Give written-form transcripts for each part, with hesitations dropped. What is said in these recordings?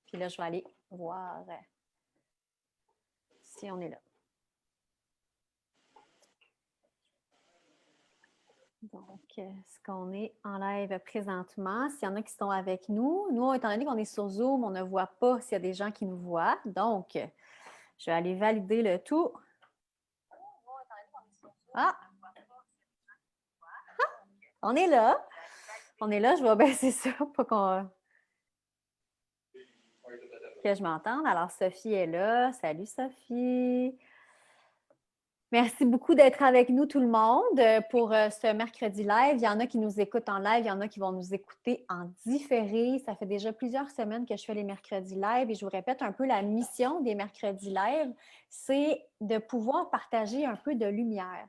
Puis là, je vais aller voir si on est là. Donc, est-ce qu'on est en live présentement? S'il y en a qui sont avec nous, étant donné qu'on est sur Zoom, on ne voit pas s'il y a des gens qui nous voient. Donc, je vais aller valider le tout. Ah! On est là. On est là. Je vais baisser ça pour que je m'entende. Alors, Sophie est là. Salut, Sophie. Merci beaucoup d'être avec nous, tout le monde, pour ce mercredi live. Il y en a qui nous écoutent en live, il y en a qui vont nous écouter en différé. Ça fait déjà plusieurs semaines que je fais les mercredis live et je vous répète un peu la mission des mercredis live, c'est de pouvoir partager un peu de lumière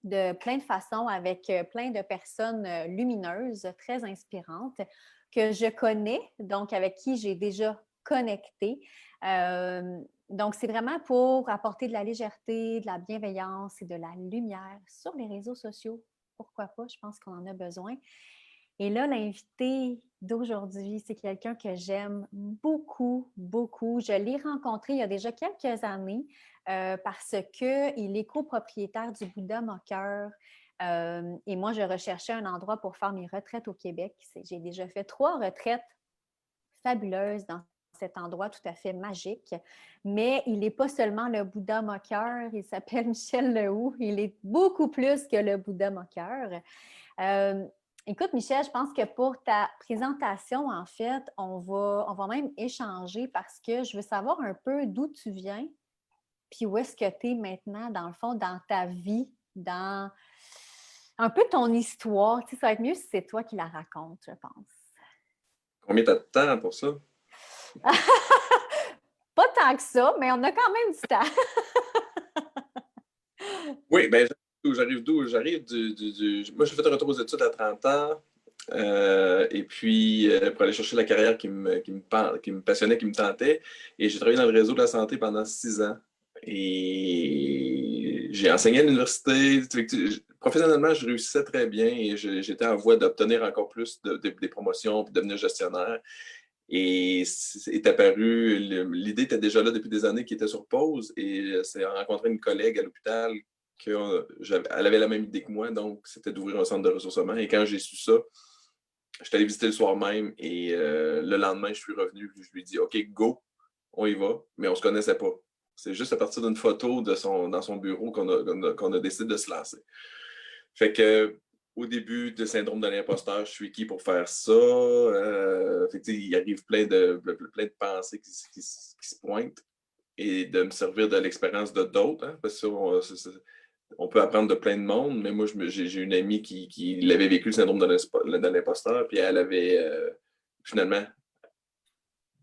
de plein de façons avec plein de personnes lumineuses, très inspirantes, que je connais, donc avec qui j'ai déjà connecté. Donc, c'est vraiment pour apporter de la légèreté, de la bienveillance et de la lumière sur les réseaux sociaux. Pourquoi pas? Je pense qu'on en a besoin. Et là, l'invité d'aujourd'hui, c'est quelqu'un que j'aime beaucoup, beaucoup. Je l'ai rencontré il y a déjà quelques années parce qu'il est copropriétaire du Bouddha Moqueur. Et moi, je recherchais un endroit pour faire mes retraites au Québec. J'ai déjà fait 3 retraites fabuleuses dans cet endroit tout à fait magique. Mais il n'est pas seulement le Bouddha Moqueur, il s'appelle Michel Lehoux. Il est beaucoup plus que le Bouddha Moqueur. Écoute, Michel, je pense que pour ta présentation, en fait, on va même échanger parce que je veux savoir un peu d'où tu viens, puis où est-ce que tu es maintenant, dans le fond, dans ta vie, dans un peu ton histoire. Tu sais, ça va être mieux si c'est toi qui la racontes, je pense. Combien t'as de temps pour ça? Pas tant que ça, mais on a quand même du temps. Oui, bien, j'arrive d'où? Moi, j'ai fait un retour aux études à 30 ans. Et puis, pour aller chercher la carrière qui me passionnait, qui me tentait. Et j'ai travaillé dans le réseau de la santé pendant 6 ans. Et j'ai enseigné à l'université. Professionnellement, je réussissais très bien et j'étais en voie d'obtenir encore plus des promotions et de devenir gestionnaire. Et est apparu, l'idée était déjà là depuis des années, qui était sur pause. Et c'est rencontré une collègue à l'hôpital elle avait la même idée que moi, donc c'était d'ouvrir un centre de ressources humaines. Et quand j'ai su ça, je suis allé visiter le soir même et le lendemain, je suis revenu et je lui ai dit OK, go, on y va, mais on ne se connaissait pas. C'est juste à partir d'une photo dans son bureau qu'on a décidé de se lancer. Fait que au début de syndrome de l'imposteur, je suis qui pour faire ça? Il arrive plein de pensées qui se pointent et de me servir de l'expérience de d'autres, hein, parce que on peut apprendre de plein de monde, mais moi, j'ai une amie qui l'avait vécu le syndrome de l'imposteur, puis elle avait finalement,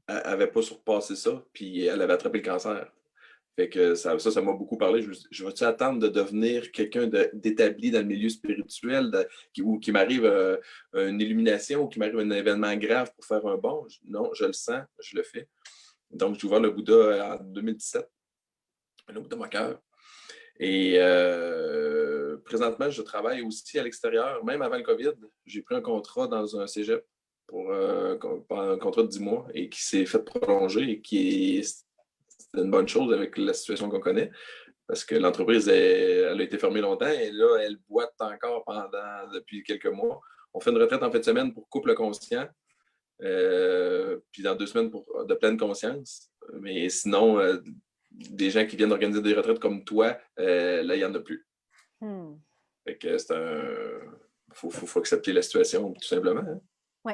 elle n'avait pas surpassé ça, puis elle avait attrapé le cancer. Fait que ça m'a beaucoup parlé. Je vais-tu attendre de devenir quelqu'un d'établi dans le milieu spirituel, ou qui m'arrive une illumination, ou qui m'arrive un événement grave pour faire un bon? Non, je le sens, je le fais. Donc, j'ai ouvert le Bouddha en 2017, le Bouddha Moqueur. Et présentement, je travaille aussi à l'extérieur, même avant le COVID. J'ai pris un contrat dans un cégep pour un contrat de 10 mois et qui s'est fait prolonger et qui est une bonne chose avec la situation qu'on connaît parce que l'entreprise, elle a été fermée longtemps et là, elle boite encore depuis quelques mois. On fait une retraite en fin de semaine pour couple conscient, puis dans 2 semaines de pleine conscience. Mais sinon, des gens qui viennent organiser des retraites comme toi, là, il n'y en a plus. Fait que c'est faut accepter la situation, tout simplement. Hein? Oui,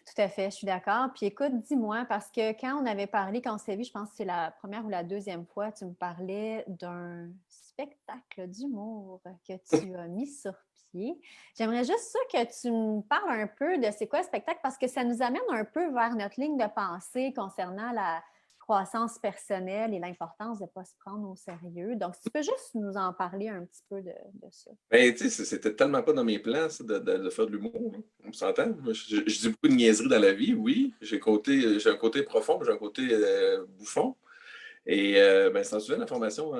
tout à fait, je suis d'accord. Puis écoute, dis-moi, parce que quand on avait parlé, quand on s'est vu, je pense que c'est la première ou la deuxième fois, tu me parlais d'un spectacle d'humour que tu as mis sur pied. J'aimerais juste ça que tu me parles un peu de c'est quoi le spectacle, parce que ça nous amène un peu vers notre ligne de pensée concernant la croissance personnelle et l'importance de ne pas se prendre au sérieux. Donc, si tu peux juste nous en parler un petit peu de ça. Ben, tu sais, c'était tellement pas dans mes plans, ça, de faire de l'humour. Hein. On s'entend? Je dis beaucoup de niaiseries dans la vie, oui. J'ai un côté profond, j'ai un côté bouffon. Et ben, c'est en suivant la formation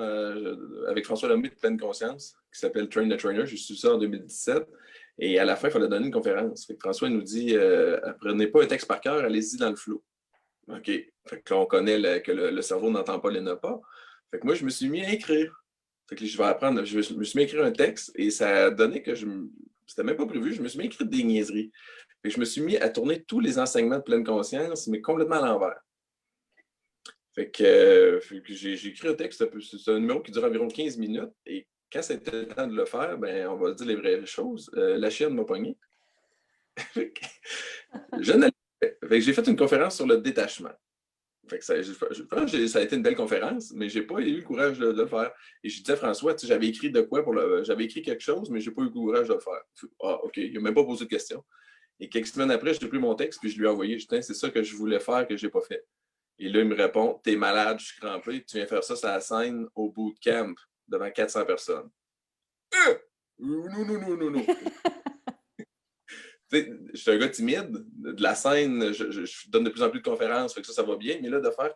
avec François Lemay de Pleine Conscience, qui s'appelle Train the Trainer. J'ai suivi ça en 2017. Et à la fin, il fallait donner une conférence. Fait que François nous dit apprenez pas un texte par cœur, allez-y dans le flow. OK. Fait que là, on connaît que le cerveau n'entend pas les pas. Fait que moi, je me suis mis à écrire. Fait que je vais apprendre, je me suis mis à écrire un texte et ça a donné que c'était même pas prévu, je me suis mis à écrire des niaiseries. Fait que je me suis mis à tourner tous les enseignements de pleine conscience, mais complètement à l'envers. Fait que j'ai écrit un texte, c'est un numéro qui dure environ 15 minutes et quand c'était le temps de le faire, ben, on va dire les vraies choses. La chienne m'a pogné. Fait que je ne l'ai pas fait. Fait que j'ai fait une conférence sur le détachement. Fait que je pense que ça a été une belle conférence, mais j'ai pas eu le courage de le faire. Et je disais à François, tu sais, j'avais écrit de quoi j'avais écrit quelque chose, mais j'ai pas eu le courage de le faire. Ah, OK, il n'a même pas posé de questions. Et quelques semaines après, j'ai pris mon texte puis je lui ai envoyé. Je dis, c'est ça que je voulais faire que j'ai pas fait. Et là, il me répond, t'es malade, je suis crampé, tu viens faire ça sur la scène au bootcamp devant 400 personnes. Non, non, non, non, non. Je suis un gars timide. De la scène, je donne de plus en plus de conférences, fait que ça va bien. Mais là, de faire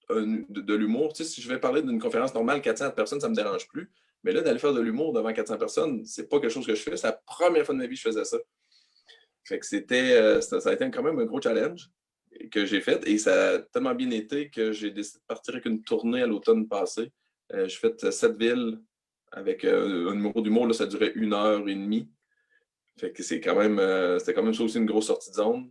de l'humour. Tu sais, si je vais parler d'une conférence normale, 400 personnes, ça ne me dérange plus. Mais là, d'aller faire de l'humour devant 400 personnes, c'est pas quelque chose que je fais. C'est la première fois de ma vie que je faisais ça. Fait que ça a été quand même un gros challenge que j'ai fait et ça a tellement bien été que j'ai décidé de partir avec une tournée à l'automne passé. J'ai fait 7 villes avec un numéro d'humour, là, ça durait 1 heure et demie. Fait que c'était quand même ça aussi une grosse sortie de zone.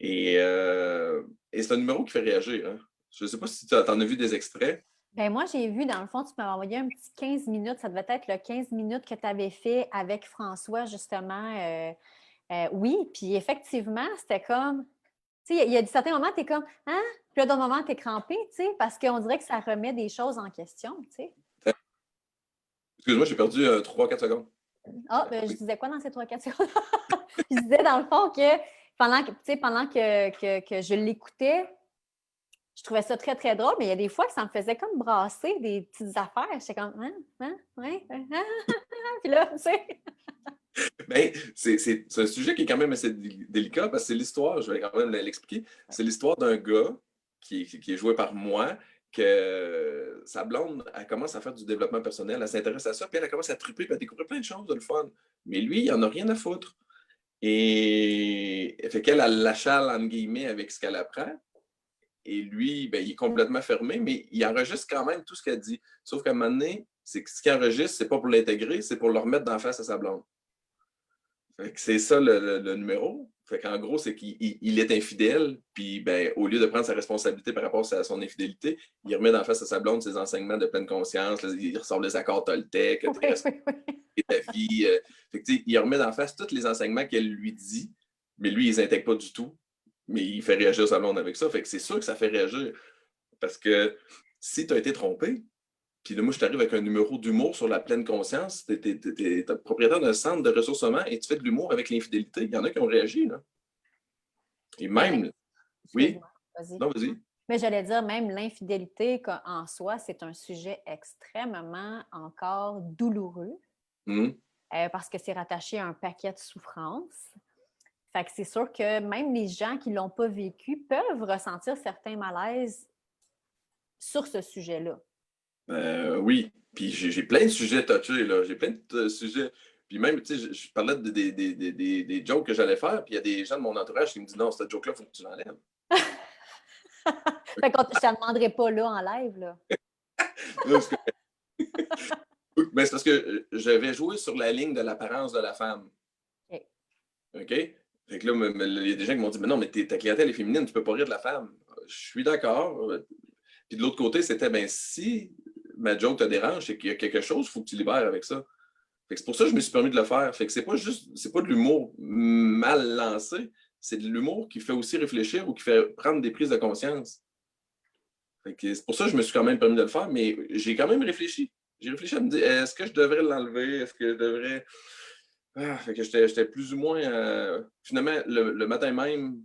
Et, euh, et c'est un numéro qui fait réagir. Hein. Je ne sais pas si tu en as vu des extraits. Ben moi, j'ai vu, dans le fond, tu m'avais envoyé un petit 15 minutes. Ça devait être le 15 minutes que tu avais fait avec François, justement. Oui, puis effectivement, c'était comme, tu sais, il y a des certains moments, tu es comme, hein? Puis là, d'autres moments, tu es crampé, tu sais, parce qu'on dirait que ça remet des choses en question, tu sais. Excuse-moi, j'ai perdu 3-4 secondes. Ah, ben, je disais quoi dans ces 3-4 secondes? Je disais, dans le fond, que pendant que je l'écoutais, je trouvais ça très, très drôle, mais il y a des fois que ça me faisait comme brasser des petites affaires. J'étais comme, ouais, puis là, tu sais. Ben, c'est un sujet qui est quand même assez délicat parce que c'est l'histoire, je vais quand même l'expliquer, c'est l'histoire d'un gars qui est joué par moi, que sa blonde, elle commence à faire du développement personnel, elle s'intéresse à ça, puis elle commence à triper, puis à découvrir plein de choses de le fun. Mais lui, il en a rien à foutre. Et fait qu'elle, elle l'achale, entre guillemets, avec ce qu'elle apprend. Et lui, ben, il est complètement fermé, mais il enregistre quand même tout ce qu'elle dit. Sauf qu'à un moment donné, c'est que ce qu'il enregistre, c'est pas pour l'intégrer, c'est pour le remettre d'en face à sa blonde. Fait que c'est ça le numéro. Fait qu'en gros, c'est qu'il est infidèle, puis ben, au lieu de prendre sa responsabilité par rapport à son infidélité, il remet d'en face à sa blonde ses enseignements de pleine conscience, là, il ressort les accords Toltec, Oui, t'es oui, oui. ta vie. Fait que, il remet d'en face tous les enseignements qu'elle lui dit, mais lui, il les intègre pas du tout. Mais il fait réagir sa blonde avec ça. Fait que c'est sûr que ça fait réagir. Parce que si tu as été trompé, puis là, moi, je t'arrive avec un numéro d'humour sur la pleine conscience. Tu es propriétaire d'un centre de ressources humaines et tu fais de l'humour avec l'infidélité. Il y en a qui ont réagi. Là. Et Ben, même, oui, excuse-moi, vas-y. non, vas-y. Mais j'allais dire, même l'infidélité en soi, c'est un sujet extrêmement encore douloureux Hum. parce que c'est rattaché à un paquet de souffrances. Fait que c'est sûr que même les gens qui ne l'ont pas vécu peuvent ressentir certains malaises sur ce sujet-là. Oui, puis j'ai plein de sujets touchés, là. J'ai plein de sujets. Puis même, tu sais, je parlais des jokes que j'allais faire, puis il y a des gens de mon entourage qui me disent non, cette joke-là, il faut que tu l'enlèves. Fait que je ne te demanderai pas là en live, là. Mais c'est parce que j'avais joué sur la ligne de l'apparence de la femme. OK. OK? Fait que là, il y a des gens qui m'ont dit, mais non, mais ta clientèle est féminine, tu peux pas rire de la femme. Je suis d'accord. Puis de l'autre côté, c'était, ben si ma joke te dérange, c'est qu'il y a quelque chose, il faut que tu libères avec ça. Fait que c'est pour ça que je me suis permis de le faire. Fait que c'est pas de l'humour mal lancé, c'est de l'humour qui fait aussi réfléchir ou qui fait prendre des prises de conscience. Fait que c'est pour ça que je me suis quand même permis de le faire, mais j'ai quand même réfléchi. J'ai réfléchi à me dire, est-ce que je devrais l'enlever? Est-ce que je devrais. Fait que j'étais plus ou moins. Finalement, le matin même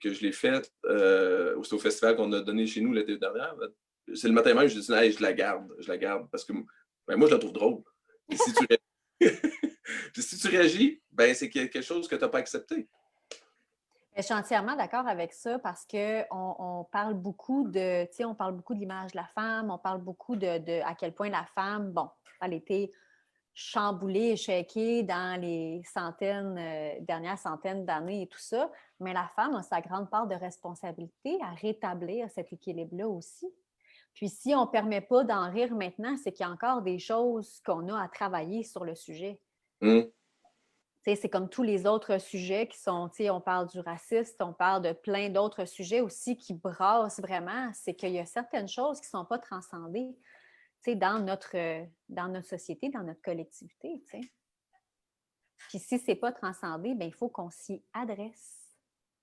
que je l'ai fait au festival qu'on a donné chez nous l'été dernier, c'est le matin même, je dis, hey, je la garde. Je la garde parce que ben, moi, je la trouve drôle. Et si tu, si tu réagis, ben, c'est quelque chose que tu n'as pas accepté. Je suis entièrement d'accord avec ça parce qu'on parle beaucoup de, tu sais, on parle beaucoup de l'image de la femme, on parle beaucoup de à quel point la femme, bon, elle était chamboulé, shaké dans les dernières centaines d'années et tout ça, mais la femme a sa grande part de responsabilité à rétablir cet équilibre-là aussi. Puis si on ne permet pas d'en rire maintenant, c'est qu'il y a encore des choses qu'on a à travailler sur le sujet. Hum. C'est comme tous les autres sujets qui sont, on parle du racisme, on parle de plein d'autres sujets aussi qui brassent vraiment. C'est qu'il y a certaines choses qui ne sont pas transcendées dans notre société, dans notre collectivité. T'sais. Puis si ce n'est pas transcendé, bien, il faut qu'on s'y adresse.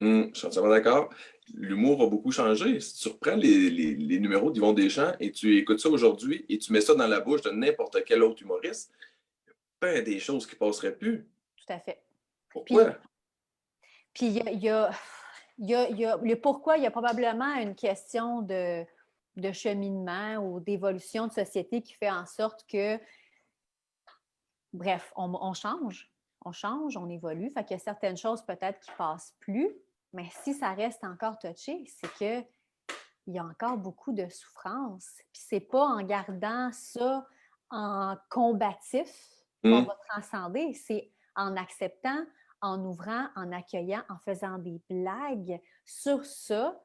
Je suis entièrement d'accord. L'humour a beaucoup changé. Si tu reprends les numéros d'Yvon Deschamps et tu écoutes ça aujourd'hui et tu mets ça dans la bouche de n'importe quel autre humoriste, il y a des choses qui ne passeraient plus. Tout à fait. Pourquoi? Puis il y a le pourquoi, il y a probablement une question de cheminement ou d'évolution de société qui fait en sorte que, bref, on change, on évolue. Fait qu'il y a certaines choses peut-être qui ne passent plus, mais si ça reste encore touché, c'est qu'il y a encore beaucoup de souffrance. Puis c'est pas en gardant ça en combatif qu'on va transcender, c'est en acceptant, en ouvrant, en accueillant, en faisant des blagues sur ça.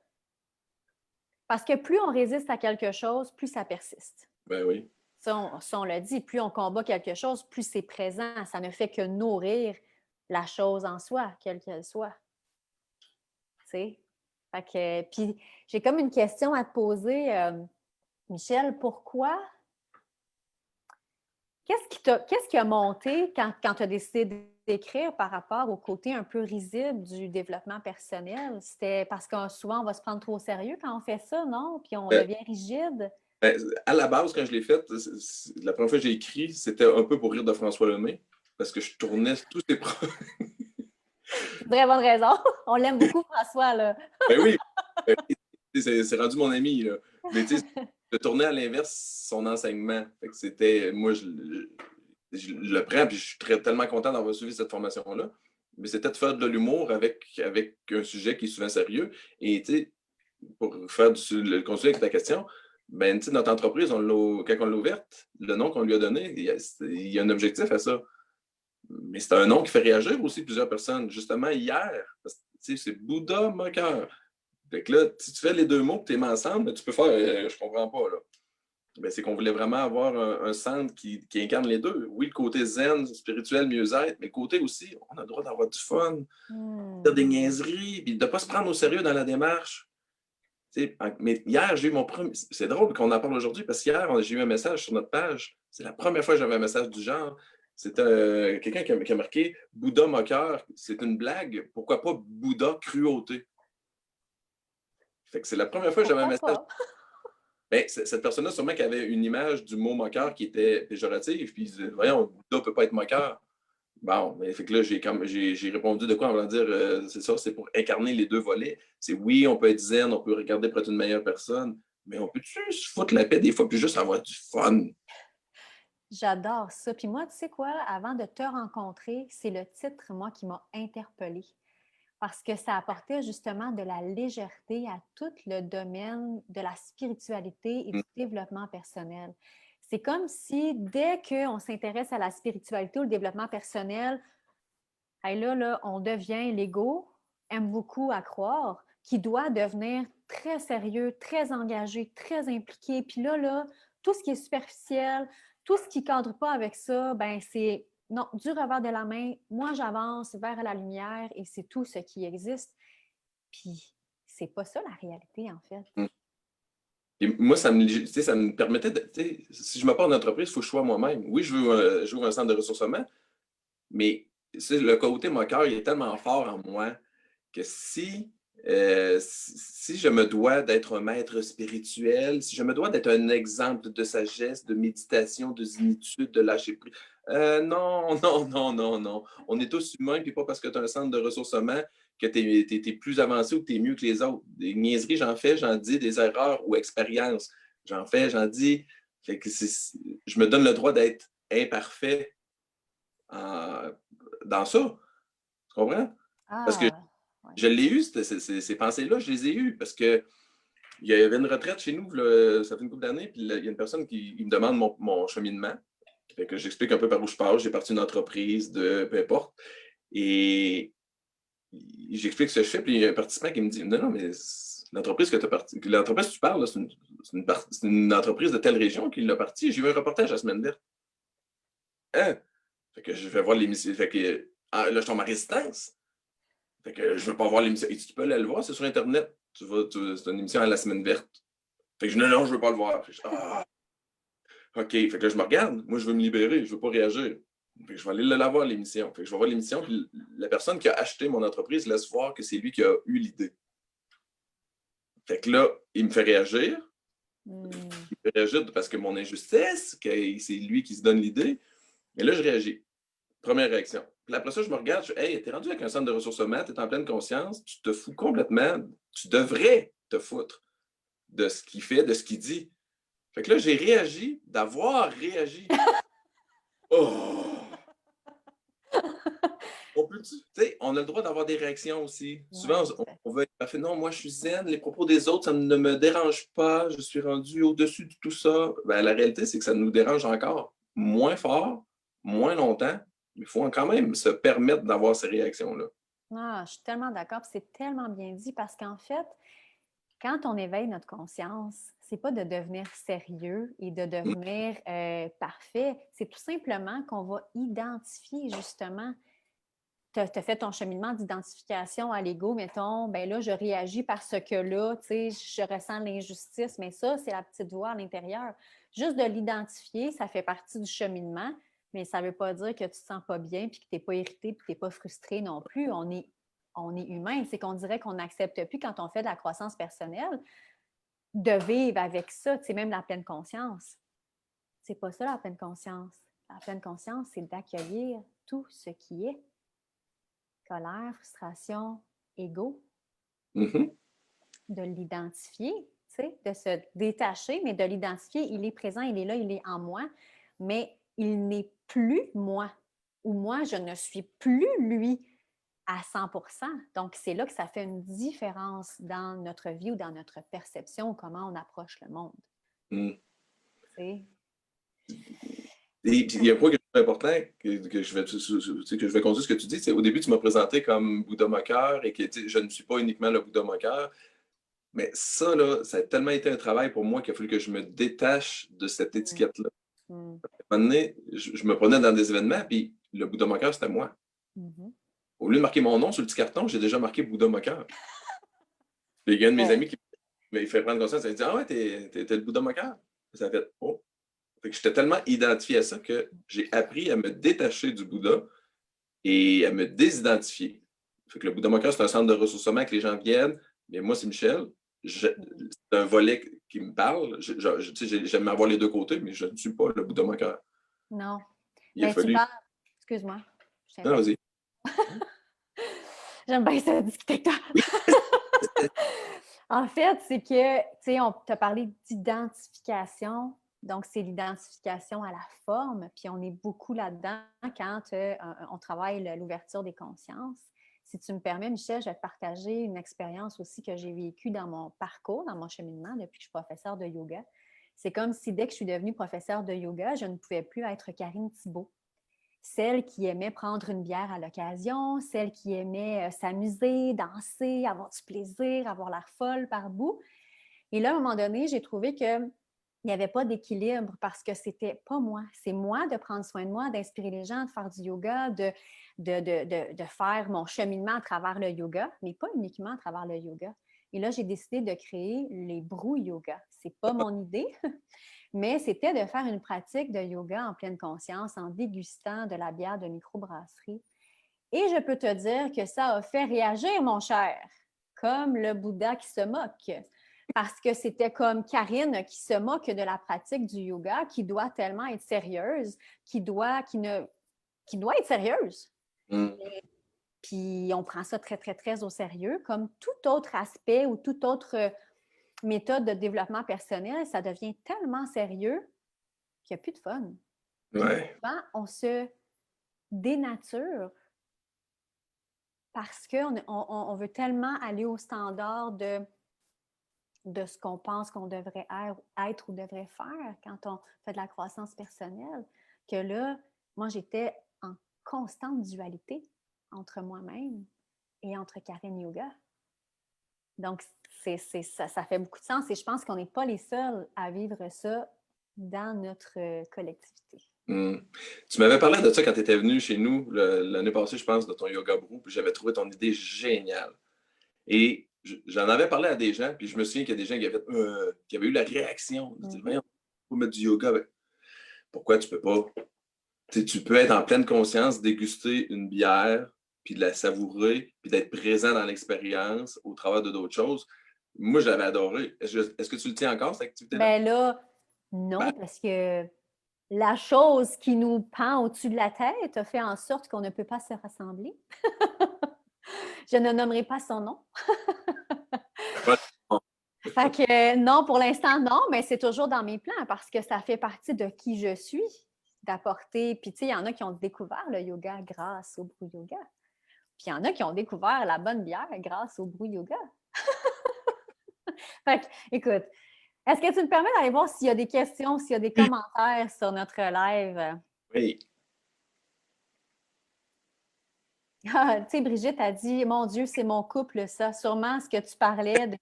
Parce que plus on résiste à quelque chose, plus ça persiste. Ben oui. Ça, on l'a dit, plus on combat quelque chose, plus c'est présent. Ça ne fait que nourrir la chose en soi, quelle qu'elle soit. Tu sais? Fait que, puis j'ai comme une question à te poser, Michel. Pourquoi? Qu'est-ce qui a monté quand tu as décidé d'écrire par rapport au côté un peu risible du développement personnel? C'était parce que souvent, on va se prendre trop au sérieux quand on fait ça, non? Puis on devient rigide. À la base, quand je l'ai fait, la première fois que j'ai écrit, c'était un peu pour rire de François Lemay, parce que je tournais tous ses Très bonne raison. On l'aime beaucoup, François, là. Ben oui, c'est rendu mon ami, là. Mais tu sais, je tournais à l'inverse son enseignement. Fait que c'était, moi, je le prends, puis je suis tellement content d'avoir suivi cette formation-là. Mais c'était de faire de l'humour avec un sujet qui est souvent sérieux. Et tu sais, pour faire le continuer avec ta question, ben, tu sais, notre entreprise, quand on l'a ouverte, le nom qu'on lui a donné, il y a un objectif à ça. Mais c'est un nom qui fait réagir aussi plusieurs personnes. Justement, hier, c'est Bouddha Moqueur. Fait que là, si tu fais les deux mots que tu mets ensemble, tu peux faire je comprends pas, là. Ben, c'est qu'on voulait vraiment avoir un centre qui incarne les deux. Oui, le côté zen, spirituel, mieux-être, mais le côté aussi, on a le droit d'avoir du fun, faire des niaiseries, puis de ne pas se prendre au sérieux dans la démarche. Mais hier, j'ai eu mon premier. C'est drôle qu'on en parle aujourd'hui parce qu'hier, j'ai eu un message sur notre page. C'est la première fois que j'avais un message du genre. C'était quelqu'un qui a marqué Bouddha moqueur. C'est une blague. Pourquoi pas Bouddha cruauté? Fait que c'est la première fois que j'avais un message. Ben, cette personne-là, sûrement qu'elle avait une image du mot moqueur qui était péjorative. Puis, voyons, Bouddha ne peut pas être moqueur. Bon, mais fait que là, j'ai répondu de quoi on va dire, c'est ça, c'est pour incarner les deux volets. C'est oui, on peut être zen, on peut regarder pour être une meilleure personne, mais on peut-tu se foutre la paix des fois puis juste avoir du fun? J'adore ça. Puis moi, tu sais quoi, avant de te rencontrer, c'est le titre, moi, qui m'a interpellée. Parce que ça apportait justement de la légèreté à tout le domaine de la spiritualité et du développement personnel. C'est comme si dès qu'on s'intéresse à la spiritualité ou le développement personnel, là, on devient l'ego, aime beaucoup à croire, qui doit devenir très sérieux, très engagé, très impliqué. Puis là, tout ce qui est superficiel, tout ce qui ne cadre pas avec ça, ben c'est non, du revers de la main, moi j'avance vers la lumière et c'est tout ce qui existe. Puis c'est pas ça la réalité, en fait. Et moi, ça me permettait de. Si je me pars d'entreprise, il faut que je sois moi-même. Oui, je veux un centre de ressources humaines, mais le côté moqueur, il est tellement fort en moi que si je me dois d'être un maître spirituel, si je me dois d'être un exemple de sagesse, de méditation, de zénitude, de lâcher prise, non, non, non, non, non. On est tous humains, puis pas parce que tu as un centre de ressources humaines que tu es plus avancé ou que tu es mieux que les autres. Des niaiseries, j'en fais, j'en dis, des erreurs ou expériences. J'en fais, j'en dis. Fait que je me donne le droit d'être imparfait dans ça. Tu comprends? Parce que je l'ai eu, ces pensées-là, je les ai eues parce que il y avait une retraite chez nous, là, ça fait une couple d'années, puis il y a une personne qui me demande mon cheminement. Fait que j'explique un peu par où je passe. J'ai parti une entreprise de peu importe. Et j'explique ce que je fais, puis il y a un participant qui me dit non, non, mais l'entreprise que tu as parti, l'entreprise que tu parles, c'est une entreprise de telle région qui l'a partie. J'ai vu un reportage la semaine dernière. Hein? Fait que je vais voir l'émission. Fait que là, je suis en ma résidence. Fait que je veux pas voir l'émission. Et tu peux aller le voir, c'est sur Internet. C'est une émission à la semaine verte. Fait que je dis non, non, je veux pas le voir. Fait que OK. Fait que là, je me regarde. Moi, je veux me libérer. Je veux pas réagir. Fait que je vais aller la voir, l'émission. Fait que je vais voir l'émission, puis la personne qui a acheté mon entreprise laisse voir que c'est lui qui a eu l'idée. Fait que là, il me fait réagir. Il me fait réagir parce que mon injustice, que c'est lui qui se donne l'idée. Mais là, je réagis. Première réaction. Puis après ça, je me regarde, je dis hey, t'es rendu avec un centre de ressources humaines, t'es en pleine conscience, tu te fous complètement, tu devrais te foutre de ce qu'il fait, de ce qu'il dit. Fait que là, j'ai réagi d'avoir réagi. Oh! On peut, tu sais, on a le droit d'avoir des réactions aussi. Souvent, on veut être parfait. Non, moi, je suis zen, les propos des autres, ça ne me dérange pas, je suis rendu au-dessus de tout ça. Ben, la réalité, c'est que ça nous dérange encore moins fort, moins longtemps, mais il faut quand même se permettre d'avoir ces réactions-là. Ah, je suis tellement d'accord, puis c'est tellement bien dit parce qu'en fait, quand on éveille notre conscience, c'est pas de devenir sérieux et de devenir parfait, c'est tout simplement qu'on va identifier justement. Tu as fait ton cheminement d'identification à l'ego, mettons, ben là, je réagis parce que là, tu sais, je ressens l'injustice, mais ça, c'est la petite voix à l'intérieur. Juste de l'identifier, ça fait partie du cheminement, mais ça ne veut pas dire que tu ne te sens pas bien, puis que tu n'es pas irrité, puis que tu n'es pas frustré non plus. On est humain. C'est qu'on dirait qu'on n'accepte plus quand on fait de la croissance personnelle de vivre avec ça, tu sais, même la pleine conscience. C'est pas ça la pleine conscience. La pleine conscience, c'est d'accueillir tout ce qui est colère, frustration, ego, Mm-hmm. de l'identifier, tu sais, de se détacher, mais de l'identifier. Il est présent, il est là, il est en moi, mais il n'est plus moi. Ou moi, je ne suis plus lui à 100%. Donc, c'est là que ça fait une différence dans notre vie ou dans notre perception, comment on approche le monde. Mm. Tu Et puis, il y a un point qui est important que je vais conduire ce que tu dis. C'est au début, tu m'as présenté comme Bouddha moqueur et que je ne suis pas uniquement le Bouddha moqueur. Mais ça, là, ça a tellement été un travail pour moi qu'il a fallu que je me détache de cette étiquette-là. Mm. À un moment donné, je me prenais dans des événements, puis le Bouddha moqueur, c'était moi. Mm-hmm. Au lieu de marquer mon nom sur le petit carton, j'ai déjà marqué Bouddha moqueur. Puis il y a un de mes amis qui me fait prendre conscience, il dit ah ouais, t'es le Bouddha moqueur. Ça fait oh. Fait que j'étais tellement identifié à ça que j'ai appris à me détacher du Bouddha et à me désidentifier. Fait que le Bouddha moqueur, c'est un centre de ressourcement que les gens viennent. Mais moi, c'est Michel. C'est un volet qui me parle. J'aime avoir les deux côtés, mais je ne suis pas le Bouddha moqueur. Non. Il a Ben, tu fallu. parles. Excuse-moi. Non, vas-y. J'aime bien ça discuter avec toi. Oui. En fait, c'est que, tu sais, on t'a parlé d'identification. Donc, c'est l'identification à la forme. Puis, on est beaucoup là-dedans quand on travaille l'ouverture des consciences. Si tu me permets, Michel, je vais te partager une expérience aussi que j'ai vécue dans mon parcours, dans mon cheminement depuis que je suis professeure de yoga. C'est comme si dès que je suis devenue professeure de yoga, je ne pouvais plus être Karine Thibault. Celle qui aimait prendre une bière à l'occasion, celle qui aimait s'amuser, danser, avoir du plaisir, avoir l'air folle par bout. Et là, à un moment donné, j'ai trouvé qu'il n'y avait pas d'équilibre parce que c'était pas moi. C'est moi de prendre soin de moi, d'inspirer les gens, de faire du yoga, de faire mon cheminement à travers le yoga, mais pas uniquement à travers le yoga. Et là, j'ai décidé de créer les Brou Yoga. C'est pas mon idée, mais c'était de faire une pratique de yoga en pleine conscience, en dégustant de la bière de microbrasserie. Et je peux te dire que ça a fait réagir, mon cher, comme le Bouddha qui se moque. Parce que c'était comme Karine qui se moque de la pratique du yoga, qui doit tellement être sérieuse, qui doit être sérieuse. Mm. Puis on prend ça très, très, très au sérieux, comme tout autre aspect ou toute autre méthode de développement personnel, ça devient tellement sérieux qu'il n'y a plus de fun. Ouais. Souvent, on se dénature parce qu'on veut tellement aller au standard de ce qu'on pense qu'on devrait être ou devrait faire quand on fait de la croissance personnelle, que là, moi, j'étais en constante dualité entre moi-même et entre Karen Yoga. Donc, ça fait beaucoup de sens et je pense qu'on n'est pas les seuls à vivre ça dans notre collectivité. Tu m'avais parlé de ça quand tu étais venu chez nous l'année passée, je pense, de ton yoga brew, puis j'avais trouvé ton idée géniale. Et j'en avais parlé à des gens, puis je me souviens qu'il y a des gens qui avaient eu la réaction. Ils disaient, voyons, on peut mettre du yoga. Ben, pourquoi tu peux pas? Tu peux être en pleine conscience, déguster une bière, puis de la savourer, puis d'être présent dans l'expérience au travers de d'autres choses. Moi, j'avais adoré. Est-ce que tu le tiens encore, cette activité-là? Ben là, non, parce que la chose qui nous pend au-dessus de la tête a fait en sorte qu'on ne peut pas se rassembler. Je ne nommerai pas son nom. Fait que non, pour l'instant, non, mais c'est toujours dans mes plans parce que ça fait partie de qui je suis, d'apporter. Puis, tu sais, il y en a qui ont découvert le yoga grâce au brew yoga. Puis, il y en a qui ont découvert la bonne bière grâce au brew yoga. Fait que, écoute, est-ce que tu me permets d'aller voir s'il y a des questions, s'il y a des commentaires sur notre live? Oui. Ah, tu sais, Brigitte a dit, mon Dieu, c'est mon couple, ça. Sûrement ce que tu parlais de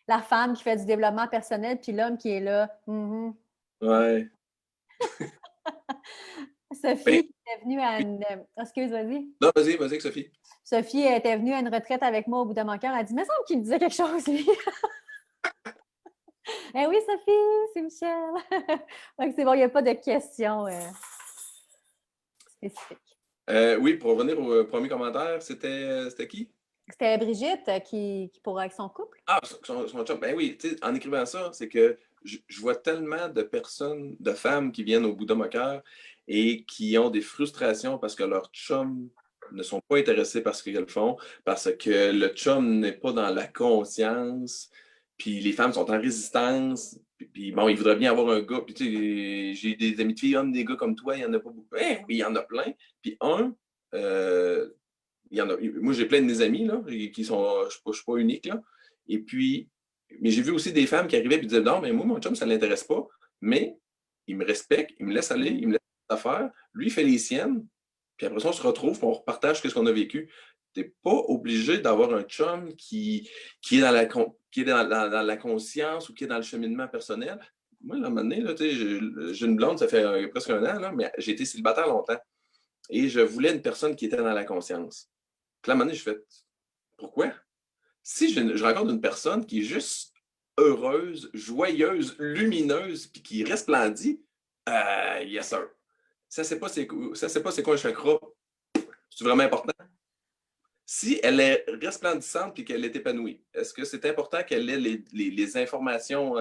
la femme qui fait du développement personnel, puis l'homme qui est là. Ouais. Sophie qui était venue à une. Excuse, vas-y. Non, vas-y, Sophie. Sophie était venue à une retraite avec moi au bout de mon cœur. Elle a dit, il me semble qu'il me disait quelque chose, lui. Eh oui, Sophie, c'est Michel. Donc, c'est bon, il n'y a pas de questions spécifiques. Oui, pour revenir au premier commentaire, c'était qui? C'était Brigitte qui pourra avec son couple. Ah, son chum. Ben oui, tu sais, en écrivant ça, c'est que je vois tellement de personnes, de femmes qui viennent au Bouddha Moqueur et qui ont des frustrations parce que leurs chums ne sont pas intéressés par ce qu'elles font, parce que le chum n'est pas dans la conscience, puis les femmes sont en résistance, puis bon, ils voudraient bien avoir un gars, puis tu sais, j'ai des amis de filles, des gars comme toi, il y en a pas beaucoup. Eh oui, il y en a plein. Puis il y en a, moi, j'ai plein de mes amis là, qui sont, je ne suis pas unique. Là. Et puis, mais j'ai vu aussi des femmes qui arrivaient et disaient non, mais moi, mon chum, ça ne l'intéresse pas, mais il me respecte, il me laisse aller, il me laisse faire. Lui, il fait les siennes, puis après ça, on se retrouve et on repartage ce qu'on a vécu. Tu n'es pas obligé d'avoir un chum qui est dans la conscience ou qui est dans le cheminement personnel. Moi, là, à un moment donné, là, j'ai une blonde, ça fait presque un an, là, mais j'ai été célibataire longtemps. Et je voulais une personne qui était dans la conscience. Puis là, à un moment donné, je fais pourquoi? Si je rencontre une personne qui est juste heureuse, joyeuse, lumineuse, puis qui resplendit, yes sir. Ça, c'est pas c'est quoi un chakra. C'est vraiment important. Si elle est resplendissante et qu'elle est épanouie, est-ce que c'est important qu'elle ait les informations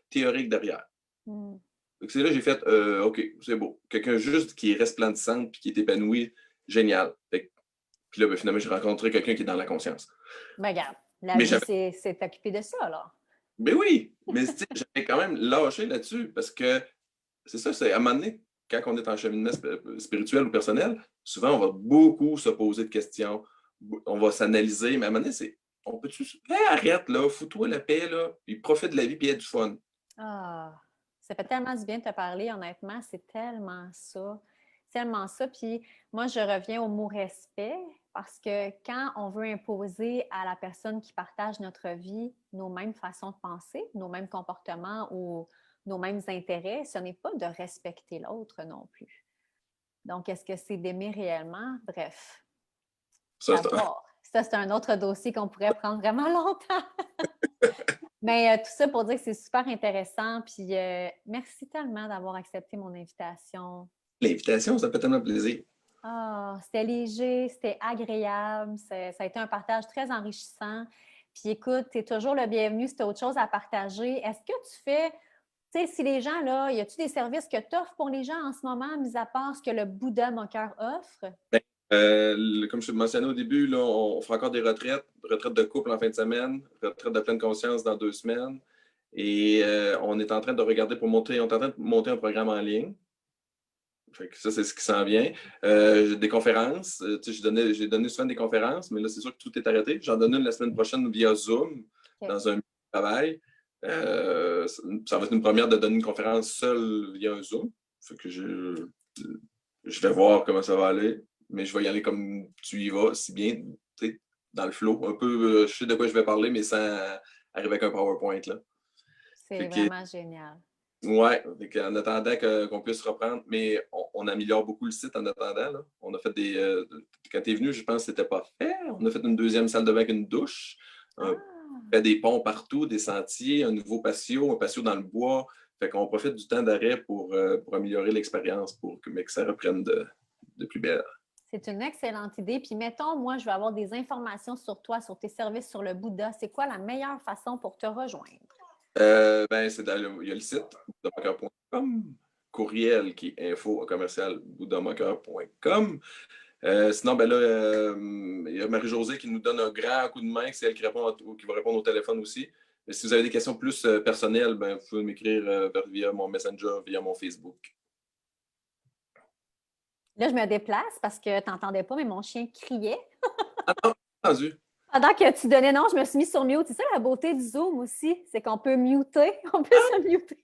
théoriques derrière? Donc, c'est là que j'ai fait OK, c'est beau. Quelqu'un juste qui est resplendissante et qui est épanoui, génial. Puis là, ben, finalement, j'ai rencontré quelqu'un qui est dans la conscience. Ben, regarde, la vie, c'est occupé de ça, alors. Ben oui, mais j'avais quand même lâché là-dessus parce que c'est ça, c'est à un moment donné, quand on est en cheminement spirituel ou personnel, souvent, on va beaucoup se poser de questions, on va s'analyser, mais à un moment donné, on peut-tu... Hey, arrête, là, fous-toi la paix, là, puis profite de la vie, puis aie du fun. Ah, ça fait tellement du bien de te parler, honnêtement, c'est tellement ça. Tellement ça. Puis moi, je reviens au mot respect parce que quand on veut imposer à la personne qui partage notre vie nos mêmes façons de penser, nos mêmes comportements ou nos mêmes intérêts, ce n'est pas de respecter l'autre non plus. Donc, est-ce que c'est d'aimer réellement? Bref, Ça, c'est un autre dossier qu'on pourrait prendre vraiment longtemps. Mais tout ça pour dire que c'est super intéressant. Puis merci tellement d'avoir accepté mon invitation. L'invitation, ça fait tellement plaisir. Ah, c'était léger, c'était agréable. Ça a été un partage très enrichissant. Puis écoute, tu es toujours le bienvenu si tu as autre chose à partager. Est-ce que tu fais, tu sais, si les gens, là, y a-tu des services que tu offres pour les gens en ce moment, mis à part ce que le Bouddha Moqueur offre? Comme je te mentionnais au début, là, on fera encore des retraites de couple en fin de semaine, retraite de pleine conscience dans 2 semaines. Et on est en train de regarder on est en train de monter un programme en ligne. Fait que ça, c'est ce qui s'en vient. J'ai des conférences. J'ai donné souvent des conférences, mais là, c'est sûr que tout est arrêté. J'en donne une la semaine prochaine via Zoom, dans un travail. Ça va être une première de donner une conférence seule via un Zoom. Fait que je vais voir comment ça va aller, mais je vais y aller comme tu y vas, si bien, tu sais, dans le flow. Un peu, je sais de quoi je vais parler, mais sans arriver avec un PowerPoint, là. C'est Fait que, vraiment génial. ouais, en attendant qu'on puisse reprendre, mais on améliore beaucoup le site en attendant, là. On a fait quand tu es venu, je pense que c'était pas fait. On a fait une deuxième salle de bain avec une douche, Ah! fait des ponts partout, des sentiers, un nouveau patio, un patio dans le bois. Fait qu'on profite du temps d'arrêt pour améliorer l'expérience, mais que ça reprenne de plus belle. C'est une excellente idée. Puis mettons, moi, je veux avoir des informations sur toi, sur tes services sur le Bouddha. C'est quoi la meilleure façon pour te rejoindre? Ben, il y a le site, bouddhamoqueur.com, courriel qui est info@bouddhamoqueur.com. Sinon, ben là, il y a Marie-Josée qui nous donne un grand coup de main, c'est elle qui va répondre au téléphone aussi. Mais si vous avez des questions plus personnelles, ben, vous pouvez m'écrire via mon Messenger, via mon Facebook. Là, je me déplace parce que tu n'entendais pas, mais mon chien criait. Ah non, entendu. Pendant que tu donnais, non, je me suis mis sur mute. C'est ça la beauté du Zoom aussi, c'est qu'on peut muter. On peut se muter.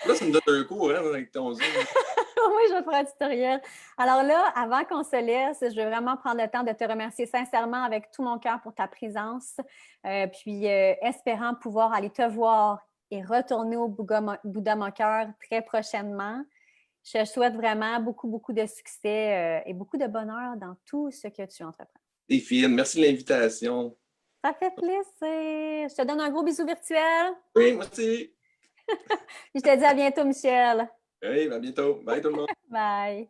Là, ça me donne un coup, hein, avec ton Zoom. Oui, je vais faire un tutoriel. Alors là, avant qu'on se laisse, je veux vraiment prendre le temps de te remercier sincèrement avec tout mon cœur pour ta présence. Puis, espérant pouvoir aller te voir et retourner au Bouddha Moqueur très prochainement. Je te souhaite vraiment beaucoup, beaucoup de succès et beaucoup de bonheur dans tout ce que tu entreprends. T'es fine. Merci de l'invitation. Ça fait plaisir. Je te donne un gros bisou virtuel. Oui, merci. Je te dis à bientôt, Michel. Oui, à bientôt. Bye tout le monde. Bye.